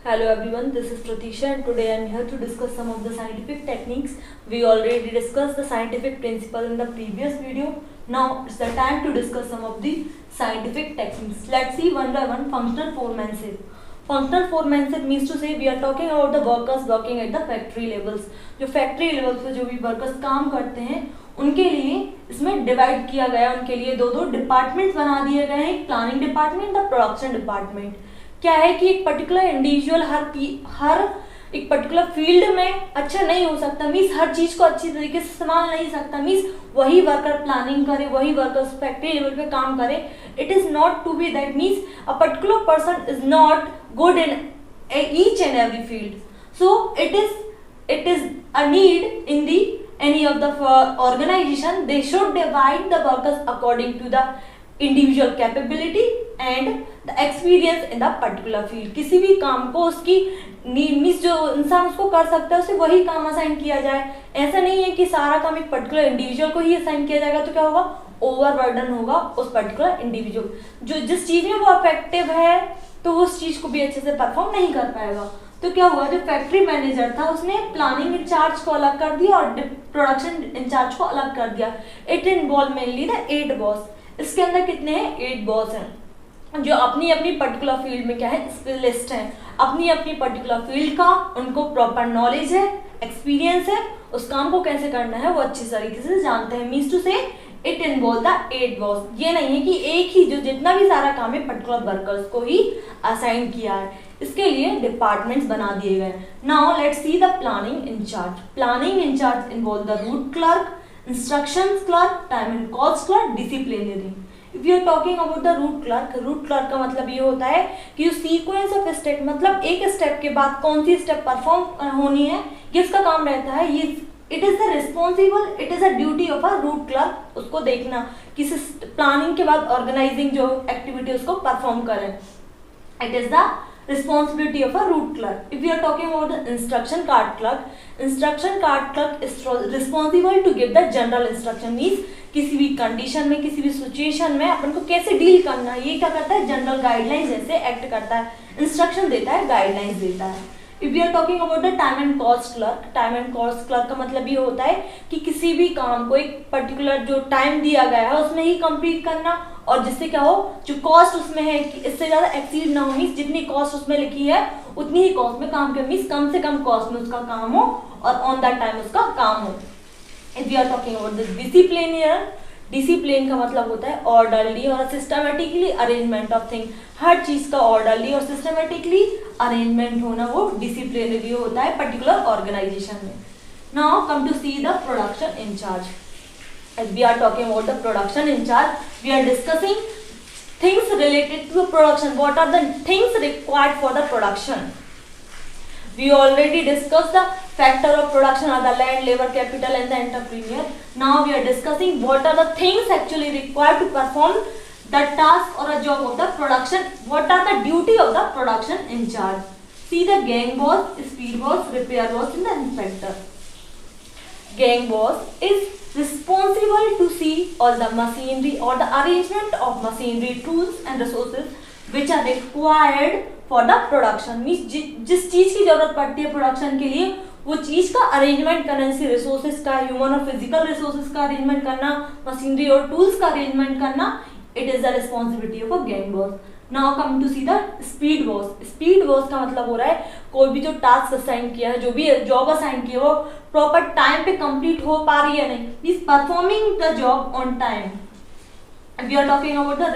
Hello everyone, this is Pratisha and today I am here to discuss some of the scientific techniques. We already discussed the scientific principle in the previous video. Now it's the time to discuss some of the scientific techniques. Let's see one by one. Functional foremanship. Functional foremanship means to say we are talking about the workers working at the factory levels. जो factory levels पे जो भी workers काम करते हैं उनके लिए इसमें डिवाइड किया गया है, उनके लिए दो डिपार्टमेंट्स बना दिए गए हैं, प्लानिंग डिपार्टमेंट और प्रोडक्शन डिपार्टमेंट। क्या है कि एक पर्टिकुलर इंडिविजुअल हर एक पर्टिकुलर फील्ड में अच्छा नहीं हो सकता, मीन्स हर चीज को अच्छी तरीके से संभाल नहीं सकता, मीन्स वही वर्कर प्लानिंग करे, वही वर्कर फैक्ट्री लेवल पे काम करे। It is not to be that means a particular person is not good in each and every field, so it is a need in the any of the organization. They should divide the workers according to the individual capability and the experience in the particular field. किसी भी काम को उसकी means जो इंसान उसको कर सकता है उसे वही काम असाइन किया जाए। ऐसा नहीं है कि सारा काम एक पर्टिकुलर इंडिविजुअल को ही असाइन किया जाएगा, तो क्या होगा, ओवरबर्डन होगा उस पर्टिकुलर इंडिविजुअल। जो जिस चीज में वो इफेक्टिव है तो वो उस चीज को भी अच्छे से परफॉर्म नहीं कर पाएगा। तो क्या हुआ, जो फैक्ट्री मैनेजर था उसने प्लानिंग इंचार्ज को अलग कर दिया और प्रोडक्शन इंचार्ज को अलग कर दिया। It involve mainly the 8 boss. इसके अंदर कितने हैं, 8 बॉस हैं जो अपनी अपनी पर्टिकुलर फील्ड में क्या है, स्पेशलिस्ट हैं। अपनी अपनी पर्टिकुलर फील्ड का उनको प्रॉपर नॉलेज है, एक्सपीरियंस है, उस काम को कैसे करना है वो अच्छी तरीके से जानते हैं। मीन्स टू से इट इन्वॉल्व द 8 बॉस। ये नहीं है कि एक ही जो जितना भी सारा काम है पर्टिकुलर वर्कर्स को ही असाइन किया है, इसके लिए डिपार्टमेंट्स बना दिए गए। Now let's see the planning in-charge. Planning in-charge involve the route clerk, instructions clerk, time and cost clerk, disciplinary. If you are talking about the route clerk का मतलब ये होता है कि जो सीक्वेंस ऑफ स्टेप, मतलब एक स्टेप के बाद कौन सी स्टेप परफॉर्म होनी है, ये इसका काम रहता है। ये it is the responsible, it is a duty of a root clerk, उसको देखना किसी प्लानिंग के बाद ऑर्गेनाइजिंग जो एक्टिविटी उसको परफॉर्म करें। It is the responsibility of a root clerk. If we are talking about the instruction card clerk is responsible to give the general instruction, means किसी भी कंडीशन में, किसी भी सिचुएशन में अपन को कैसे डील करना है, ये क्या करता है, जनरल गाइडलाइंस जैसे एक्ट करता है, इंस्ट्रक्शन देता है, गाइडलाइंस देता है। If you are talking about the time and cost clerk का मतलब ये होता है कि किसी भी काम को एक पर्टिकुलर जो टाइम दिया गया है उसमें ही कंप्लीट करना, और जिससे क्या हो, जो कॉस्ट उसमें है कि इससे ज्यादा एक्सीड ना हो, मीन्स जितनी कॉस्ट उसमें लिखी है उतनी ही कॉस्ट में काम कर, मीन्स कम से कम कॉस्ट में उसका काम हो और ऑन दैट टाइम उसका काम हो। If you are talking about the discipline का मतलब होता है ऑर्डरली और सिस्टमेटिकली अरेंजमेंट ऑफ थिंग। हर चीज का ऑर्डरली और सिस्टमेटिकली अरेंजमेंट होना वो डिसिप्लिनरी होता है पर्टिकुलर ऑर्गेनाइजेशन में। Now come to see the production in-charge. As we are talking about the production in charge, we are discussing things related to production. What are the things required for the production? We already discussed the factor of production are the land, labor, capital and the entrepreneur. Now we are discussing what are the things actually required to perform the task or a job of the production. What are the duty of the production in charge? See the gang boss, speed boss, repair boss and the inspector. Gang boss is responsible to see all the machinery or the arrangement of machinery, tools and resources which are required for the production. Means जिस चीज की जरूरत पड़ती है production के लिए वो चीज का अरेंजमेंट करना, जैसे रिसोर्सेज का, ह्यूमन और फिजिकल रिसोर्सेज का अरेंजमेंट करना, मशीनरी और टूल्स का अरेंजमेंट करना, it is the responsibility of a gang boss. Now come to see the speed boss. Speed boss का मतलब हो रहा है कोई भी जो टास्क असाइन किया है, जो भी जॉब असाइन किया है वो प्रॉपर टाइम पे कंप्लीट हो पा रही है नहीं, means performing the job on time. We are talking about the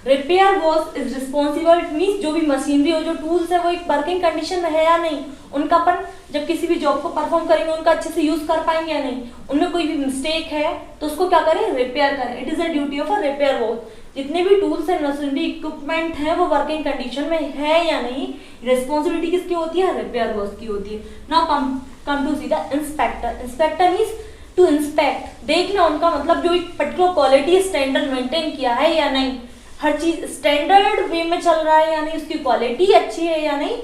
repair boss is responsible, means जो भी मशीनरी और जो टूल्स है वो एक वर्किंग कंडीशन में है या नहीं, उनका अपन जब किसी भी जॉब को परफॉर्म करेंगे उनका अच्छे से यूज कर पाएंगे या नहीं, उनमें कोई भी मिस्टेक है तो उसको क्या करें, रिपेयर करें। It is a duty of a repair boss. जितने भी टूल्स एंड मशीनरी इक्विपमेंट है वो वर्किंग कंडीशन में है या नहीं, रिस्पॉन्सिबिलिटी किसकी होती है, रिपेयर बॉस की होती है। Now come to see the inspector means to inspect, देखना उनका मतलब जो एक पर्टिकुलर क्वालिटी स्टैंडर्ड मेंटेन किया है या नहीं, हर चीज स्टैंडर्ड वे में चल रहा है या नहीं, उसकी क्वालिटी अच्छी है या नहीं,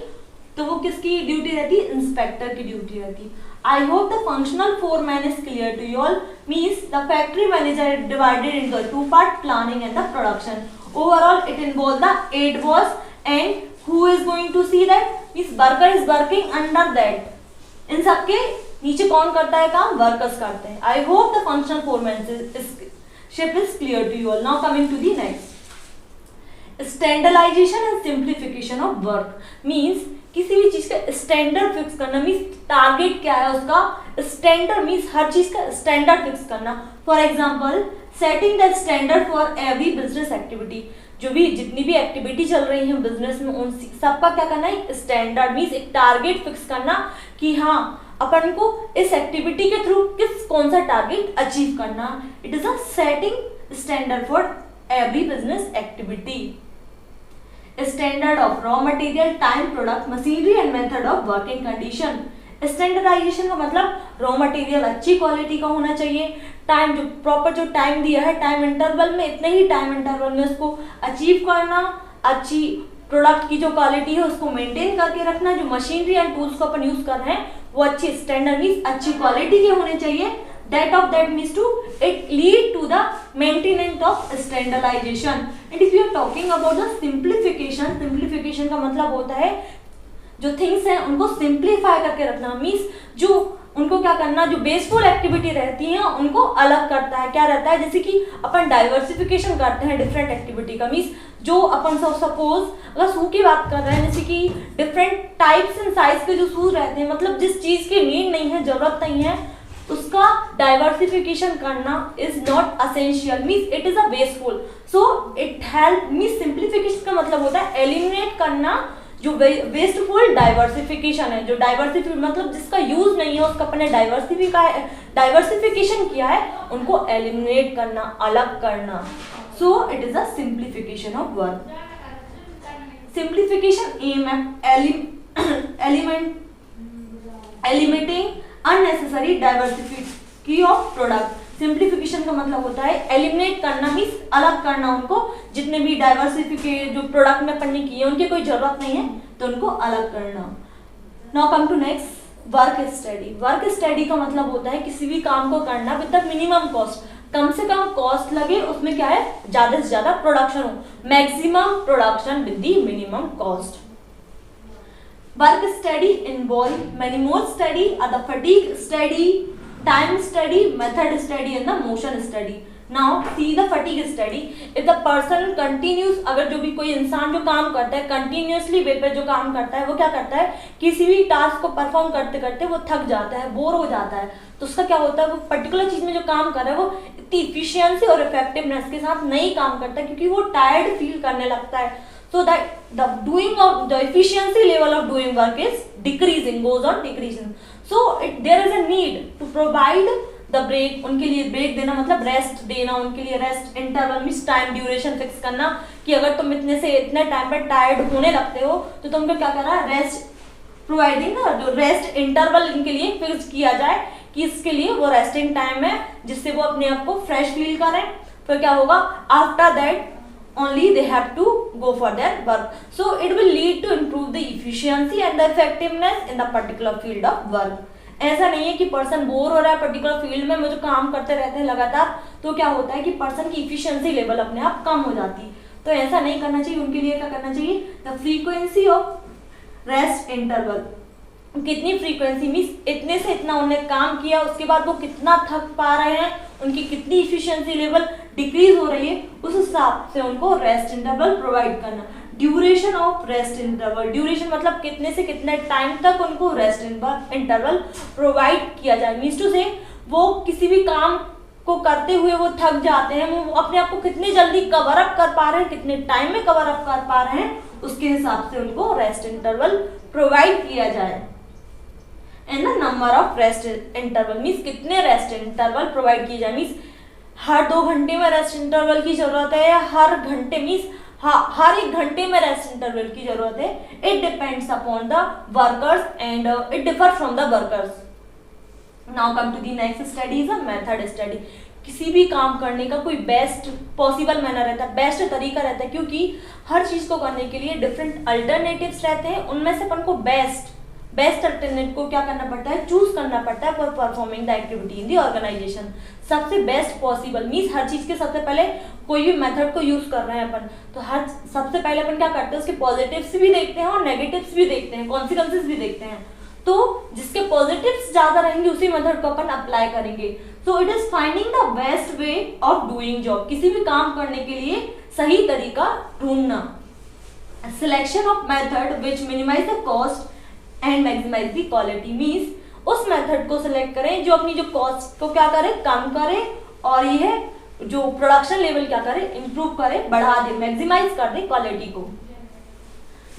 तो वो किसकी ड्यूटी रहती है, इंस्पेक्टर की ड्यूटी रहती है। I hope the functional foreman is clear to you all. Means the factory manager is divided into two parts, planning and the production. Overall, it involves the 8 boss and who is going to see that, means worker is working under that, इन सबके नीचे कौन करता है काम, workers करते हैं. I hope the functional foremanship is clear to you all. Now coming to the next, standardization and simplification of work. Means किसी भी चीज का स्टैंडर्ड फिक्स करना, मींस टारगेट क्या है उसका, स्टैंडर्ड मींस हर चीज का स्टैंडर्ड फिक्स करना. For example setting the standard for every business activity. जो भी जितनी भी एक्टिविटी चल रही है बिजनेस में उन सबका क्या करना है, एक स्टैंडर्ड मींस एक टारगेट फिक्स करना कि हाँ अपन को इस एक्टिविटी के थ्रू कौन सा टारगेट अचीव करना. It is a setting standard for every business activity. Standard of raw material, time, product, machinery and method of working condition. Standardisation का मतलब रॉ मटेरियल अच्छी क्वालिटी का होना चाहिए, टाइम जो प्रॉपर जो टाइम दिया है टाइम इंटरवल में इतने ही टाइम इंटरवल में उसको अचीव करना, अच्छी प्रोडक्ट की जो क्वालिटी है उसको मेंटेन करके रखना, जो मशीनरी एंड टूल्स को अपन यूज कर रहे हैं वो अच्छी स्टैंडर्ड मींस अच्छी क्वालिटी के होने चाहिए. that means to it lead to the maintenance of standardization. And if you are talking about the simplification का मतलब होता है जो थिंग्स हैं उनको सिंप्लीफाई करके रखना. मींस जो उनको क्या करना, जो बेसफुल एक्टिविटी रहती है उनको अलग करता है. क्या रहता है, जैसे कि अपन डाइवर्सिफिकेशन करते हैं डिफरेंट एक्टिविटी का. मींस जो अपन सपोज अगर शू की बात कर रहे हैं, जैसे कि डिफरेंट टाइप्स एंड साइज के जो शूज रहते हैं, मतलब जिस चीज की नीड नहीं है, जरूरत नहीं है, उसका डाइवर्सिफिकेशन करना is not essential, means it is a wasteful. So it help means simplification का मतलब होता है एलिमिनेट करना जो वेस्टफुल डाइवर्सिफिकेशन है. जो डाइवर्सिफिकेशन मतलब जिसका यूज नहीं है उसका अपने डाइवर्सिफिकेशन किया है उनको एलिमिनेट करना, अलग करना. So it is a simplification of work. Simplification aim at eliminating unnecessary diversification of product. Simplification का मतलब होता है एलिमिनेट करना, मींस अलग करना उनको, जितने भी डाइवर्सिफिकेशन जो प्रोडक्ट में अपन ने किए उनकी कोई जरूरत नहीं है तो उनको अलग करना. Now come to next, work study. Work study का मतलब होता है किसी भी काम को करना विद द मिनिमम कॉस्ट. कम से कम कॉस्ट लगे, उसमें क्या है ज्यादा से ज्यादा प्रोडक्शन हो, maximum production with the minimum cost. Work study involve many more study are the fatigue study, time study, method study and the motion study. Now see the fatigue study. If the person continues, अगर जो भी कोई इंसान जो काम करता है continuously वे पे जो काम करता है वो क्या करता है, किसी भी टास्क को परफॉर्म करते करते वो थक जाता है, बोर हो जाता है, तो उसका क्या होता है वो पर्टिकुलर चीज में जो काम कर रहा है वो इतनी इफिशियंसी और इफेक्टिवनेस के साथ नहीं काम करता क्योंकि वो टायर्ड फील करने लगता है. So that the efficiency level of doing work is decreasing, goes on decreasing. So there is a need to provide the break. उनके लिए ब्रेक देना मतलब रेस्ट देना, उनके लिए rest interval means time duration fix करना कि अगर तुम इतने से इतने टाइम पर टायर्ड होने लगते हो तो तुमको क्या करना है, रेस्ट प्रोवाइडिंग जो रेस्ट इंटरवल इनके लिए फिक्स किया जाए कि इसके लिए वो रेस्टिंग टाइम है जिससे वो अपने आप को फ्रेश फील करें. फिर क्या होगा, after that only they have to go for their work. So it will lead to improve the efficiency and the effectiveness in the particular field of work. ऐसा नहीं है कि पर्सन बोर हो रहा है पर्टिकुलर फील्ड में, जो काम करते रहते हैं लगातार, तो क्या होता है कि पर्सन की इफिशियंसी लेवल अपने आप कम हो जाती है. तो ऐसा नहीं करना चाहिए. उनके लिए क्या करना चाहिए, the frequency of rest interval. कितनी फ्रीक्वेंसी मीन्स इतने से इतना उन्होंने काम किया, उसके बाद वो कितना थक पा रहे हैं, उनकी कितनी इफिशियंसी लेवल डिक्रीज हो रही है, उस हिसाब से उनको रेस्ट इंटरवल प्रोवाइड करना. Duration of rest interval. Duration मतलब कितने से कितने टाइम तक उनको रेस्ट इंटरवल प्रोवाइड किया जाए. मीन्स टू से वो किसी भी काम को करते हुए वो थक जाते हैं, वो अपने आप को कितने जल्दी कवर अप कर पा रहे हैं, कितने टाइम में कवर अप कर पा रहे हैं, उसके हिसाब से उनको रेस्ट इंटरवल प्रोवाइड किया जाए. And the number of rest interval means कितने रेस्ट इंटरवल प्रोवाइड किए जाए. मीन्स हर 2 घंटे में रेस्ट इंटरवल की जरूरत है या हर घंटे मीन्स हर 1 घंटे में रेस्ट इंटरवल की जरूरत है. It depends upon the workers and it differ from the workers. Now come to the next study is a method study. किसी भी काम करने का कोई बेस्ट पॉसिबल मैनर रहता है, बेस्ट तरीका रहता है, क्योंकि हर चीज को करने के लिए डिफरेंट अल्टरनेटिव्स रहते हैं, उनमें से अपन को बेस्ट बेस्ट अल्टरनेट को क्या करना पड़ता है, चूज करना पड़ता है for performing the activity in the organisation. सबसे बेस्ट पॉसिबल मीन्स हर चीज के सबसे पहले कोई भी मेथड को यूज कर रहे हैं अपन, तो हर सबसे पहले अपन क्या करते हैं, उसके पॉजिटिव्स भी देखते हैं और नेगेटिव्स भी देखते हैं, कॉन्सिक्वेंसेस भी देखते हैं। तो जिसके पॉजिटिव्स ज्यादा रहेंगे उसी मेथड को अपन अप्लाई करेंगे। So it is finding the best way of doing job, किसी भी काम करने के लिए सही तरीका ढूंढना। Selection of method which minimise the cost and maximise the quality means उस मेथड को सिलेक्ट करें जो अपनी जो कॉस्ट को क्या करे, कम करे, और यह जो प्रोडक्शन लेवल क्या करे, इंप्रूव करे, बढ़ा दे, मैक्सिमाइज कर दे क्वालिटी को।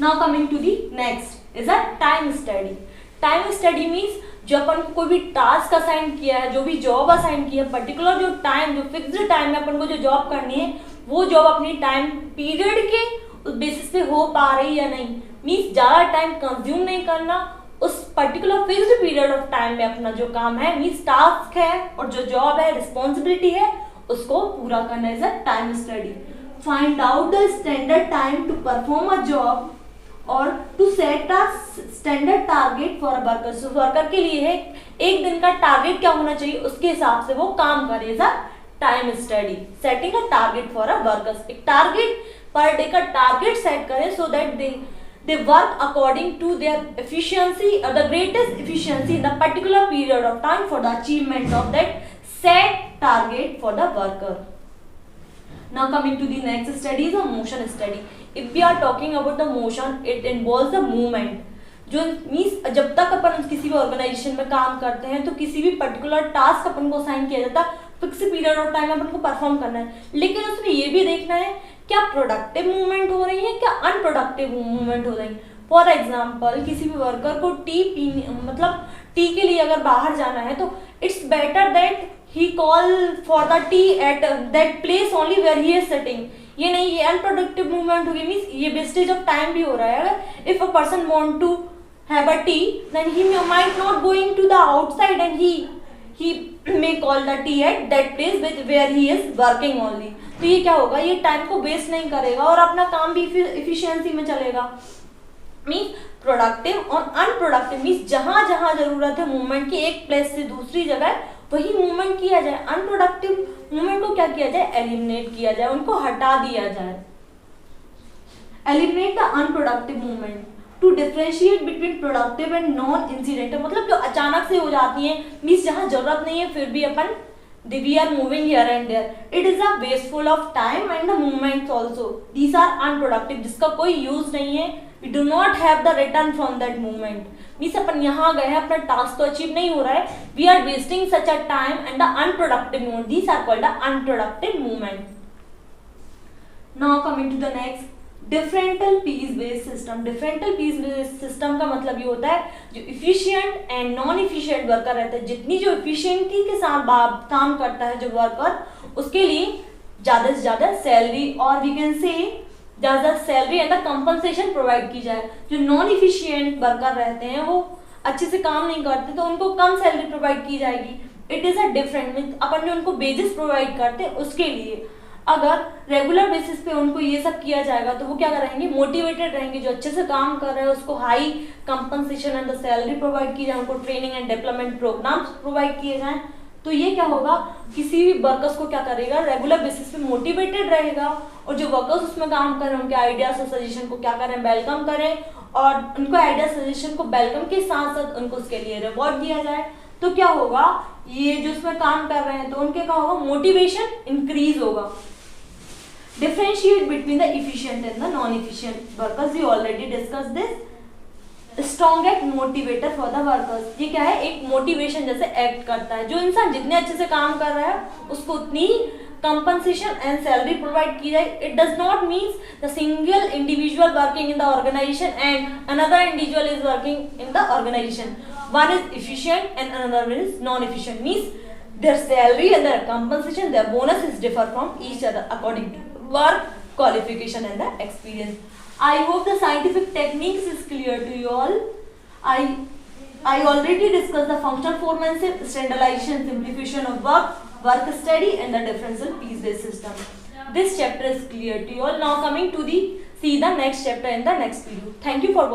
Now coming to the next is a time study. Time study means जो अपन को कोई भी टास्क असाइन किया है, जो भी जॉब असाइन किया है, पर्टिकुलर जो टाइम, जो फिक्स्ड टाइम में अपन को जो जॉब करनी है, वो जॉब अपनी टाइम पीरियड के बेसिस पे हो पा रही या नहीं, मीन्स ज्यादा टाइम कंज्यूम नहीं करना, उस particular fixed period of time में अपना जो काम है, मीन्स टास्क है और जो जॉब है, रिस्पॉन्सिबिलिटी है, उसको पूरा करना is a time study. Find out the standard time to perform a job और to set a standard target for a worker. So worker के लिए है एक दिन का टारगेट क्या होना चाहिए, उसके हिसाब से वो काम करे, is a time study. Setting a target for a workers, एक टारगेट पर डे का टारगेट सेट करें so that they work according to their efficiency or the greatest efficiency in the particular period of time for the achievement of that set target for the worker. Now coming to the next study is a motion study. If we are talking about the motion, it involves the movement. जो means जब तक अपन किसी भी organisation में काम करते हैं तो किसी भी पर्टिकुलर टास्क अपन को असाइन किया जाता है, फिक्स पीरियड ऑफ टाइम में अपन को परफॉर्म करना है, लेकिन उसमें ये भी देखना है क्या प्रोडक्टिव मूवमेंट हो रही है, क्या अनप्रोडक्टिव मूवमेंट हो रही है। फॉर एग्जाम्पल किसी भी वर्कर को टी पीने, मतलब टी के लिए अगर बाहर जाना है तो it's better that he call for the tea at that place only where he is sitting. ये नहीं, ये अनप्रोडक्टिव मूवमेंट होगी, मीन्स ये वेस्टेज ऑफ टाइम भी हो रहा है। अगर if a person want to have a tea, then he might not going to the outside and he may call the tea at that place where he is working only. तो ये क्या होगा, ये टाइम को waste नहीं करेगा और अपना काम भी इफिशियंसी में चलेगा। मीन्स प्रोडक्टिव और अनप्रोडक्टिव मीन्स जहां जहां जरूरत है मूवमेंट की एक प्लेस से दूसरी जगह वही मूवमेंट किया जाए। अनप्रोडक्टिव मूवमेंट को क्या किया जाए, एलिमिनेट किया जाए, उनको हटा दिया जाए। Eliminate the unproductive movement to differentiate between productive and non incidental, मतलब जो अचानक से हो जाती है, मीन्स जहां जरूरत नहीं है फिर भी अपन we are moving here and there, it is a wasteful of time and the movements also, these are unproductive, जिसका कोई यूज नहीं है, we do not have the return from that movement, means अपन यहाँ गए हैं, अपना टास्क तो अचीव नहीं हो रहा है, we are wasting such a time and the unproductive movement, these are called the unproductive movement. Now coming to the next, differential piece based system. Differential piece based system का मतलब ये होता है जो efficient and non efficient worker रहता है, जितनी जो इफिशिएंटी के साथ काम करता है जो वर्कर, उसके लिए ज़्यादा से ज़्यादा सैलरी और वी कैन से ज़्यादा salary and the compensation provide की जाए। जो नॉन इफिशिएंट वर्कर रहते हैं वो अच्छे से काम नहीं करते तो उनको कम सैलरी प्रोवाइड की जाएगी। It is a different means अपन जो उनको वेजेस प्रोवाइड करते हैं उसके लिए अगर रेगुलर बेसिस पे उनको ये सब किया जाएगा तो वो क्या करेंगे, मोटिवेटेड रहेंगे। जो अच्छे से काम कर रहे हैं उसको high compensation and the salary provide की जाए, उनको training and development programmes provide किए जाएं, तो ये क्या होगा, किसी भी वर्कर्स को क्या करेगा, रेगुलर बेसिस पे मोटिवेटेड रहेगा और जो वर्कर्स उसमें काम कर रहे हैं उनके आइडियाज और सजेशन को क्या करें, वेलकम करें और उनको आइडिया सजेशन को वेलकम के साथ साथ उनको उसके लिए रिवॉर्ड दिया जाए। तो क्या होगा, ये जो उसमें काम कर रहे हैं तो उनके क्या होगा, मोटिवेशन इंक्रीज होगा। Differentiate between the efficient and the non-efficient workers. We already discussed this. Strong act motivator for the workers. ये क्या है, एक मोटिवेशन जैसे एक्ट करता है। जो इंसान जितने अच्छे से काम कर रहा है उसको उतनी compensation and salary प्रोवाइड की जाए। It does not means the single individual working in the organization and another individual is working in the organization. One is efficient and another one is non-efficient. Means their salary and their compensation, their bonuses differ from each other according to work qualification and the experience. I hope the scientific techniques is clear to you all. I already discussed the functional foremanship, standardization, simplification of work study and the differential piece based system. This chapter is clear to you all. Now coming to see the next chapter in the next video. Thank you for watching.